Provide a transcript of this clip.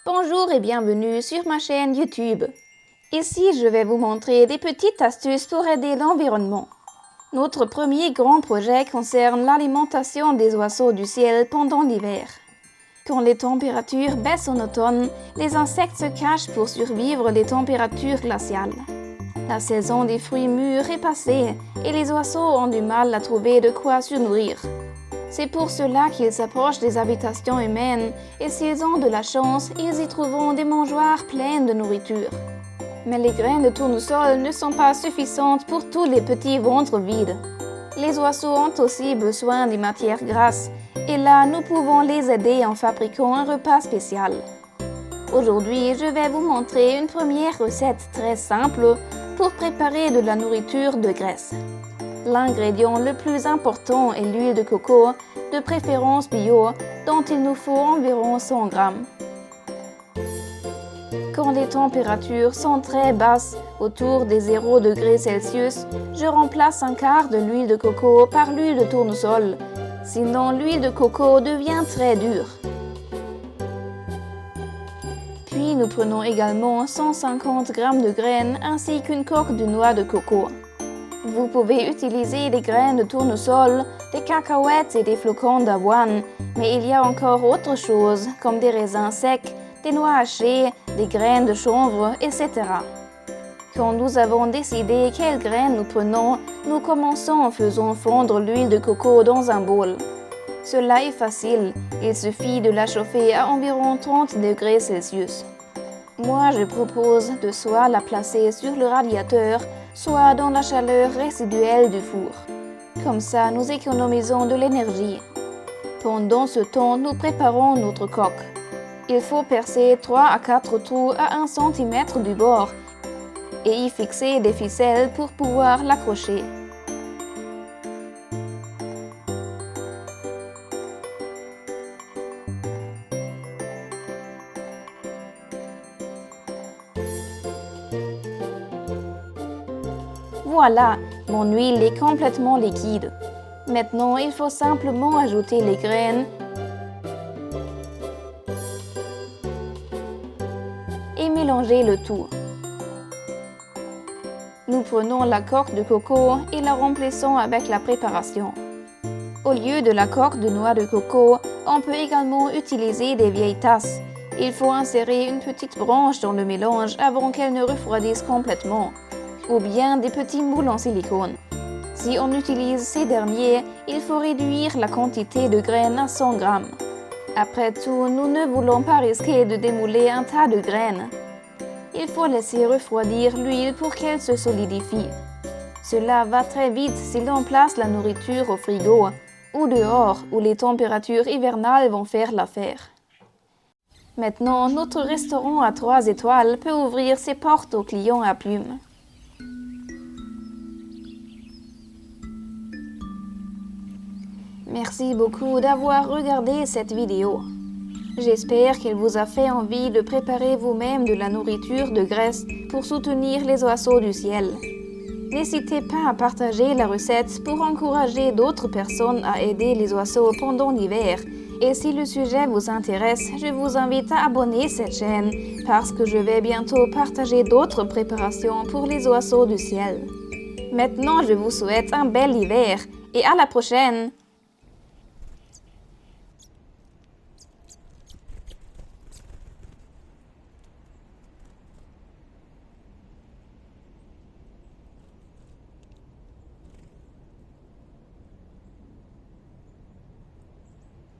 Bonjour et bienvenue sur ma chaîne YouTube. Ici, je vais vous montrer des petites astuces pour aider l'environnement. Notre premier grand projet concerne l'alimentation des oiseaux du ciel pendant l'hiver. Quand les températures baissent en automne, les insectes se cachent pour survivre les températures glaciales. La saison des fruits mûrs est passée et les oiseaux ont du mal à trouver de quoi se nourrir. C'est pour cela qu'ils s'approchent des habitations humaines et s'ils ont de la chance, ils y trouveront des mangeoires pleines de nourriture. Mais les graines de tournesol ne sont pas suffisantes pour tous les petits ventres vides. Les oiseaux ont aussi besoin des matières grasses et là, nous pouvons les aider en fabriquant un repas spécial. Aujourd'hui, je vais vous montrer une première recette très simple pour préparer de la nourriture de graisse. L'ingrédient le plus important est l'huile de coco, de préférence bio, dont il nous faut environ 100 grammes. Quand les températures sont très basses, autour des 0 degrés Celsius, je remplace un quart de l'huile de coco par l'huile de tournesol. Sinon, l'huile de coco devient très dure. Puis nous prenons également 150 g de graines ainsi qu'une coque de noix de coco. Vous pouvez utiliser des graines de tournesol, des cacahuètes et des flocons d'avoine, mais il y a encore autre chose comme des raisins secs, des noix hachées, des graines de chanvre, etc. Quand nous avons décidé quelles graines nous prenons, nous commençons en faisant fondre l'huile de coco dans un bol. Cela est facile, il suffit de la chauffer à environ 30 degrés Celsius. Moi, je propose de soit la placer sur le radiateur, soit dans la chaleur résiduelle du four. Comme ça, nous économisons de l'énergie. Pendant ce temps, nous préparons notre coque. Il faut percer 3 à 4 trous à 1 cm du bord et y fixer des ficelles pour pouvoir l'accrocher. Voilà, mon huile est complètement liquide. Maintenant, il faut simplement ajouter les graines et mélanger le tout. Nous prenons la coque de coco et la remplissons avec la préparation. Au lieu de la coque de noix de coco, on peut également utiliser des vieilles tasses. Il faut insérer une petite branche dans le mélange avant qu'elle ne refroidisse complètement, ou bien des petits moules en silicone. Si on utilise ces derniers, il faut réduire la quantité de graines à 100 grammes. Après tout, nous ne voulons pas risquer de démouler un tas de graines. Il faut laisser refroidir l'huile pour qu'elle se solidifie. Cela va très vite si l'on place la nourriture au frigo ou dehors où les températures hivernales vont faire l'affaire. Maintenant, notre restaurant à 3 étoiles peut ouvrir ses portes aux clients à plumes. Merci beaucoup d'avoir regardé cette vidéo. J'espère qu'elle vous a fait envie de préparer vous-même de la nourriture de graisse pour soutenir les oiseaux du ciel. N'hésitez pas à partager la recette pour encourager d'autres personnes à aider les oiseaux pendant l'hiver. Et si le sujet vous intéresse, je vous invite à abonner cette chaîne parce que je vais bientôt partager d'autres préparations pour les oiseaux du ciel. Maintenant, je vous souhaite un bel hiver et à la prochaine!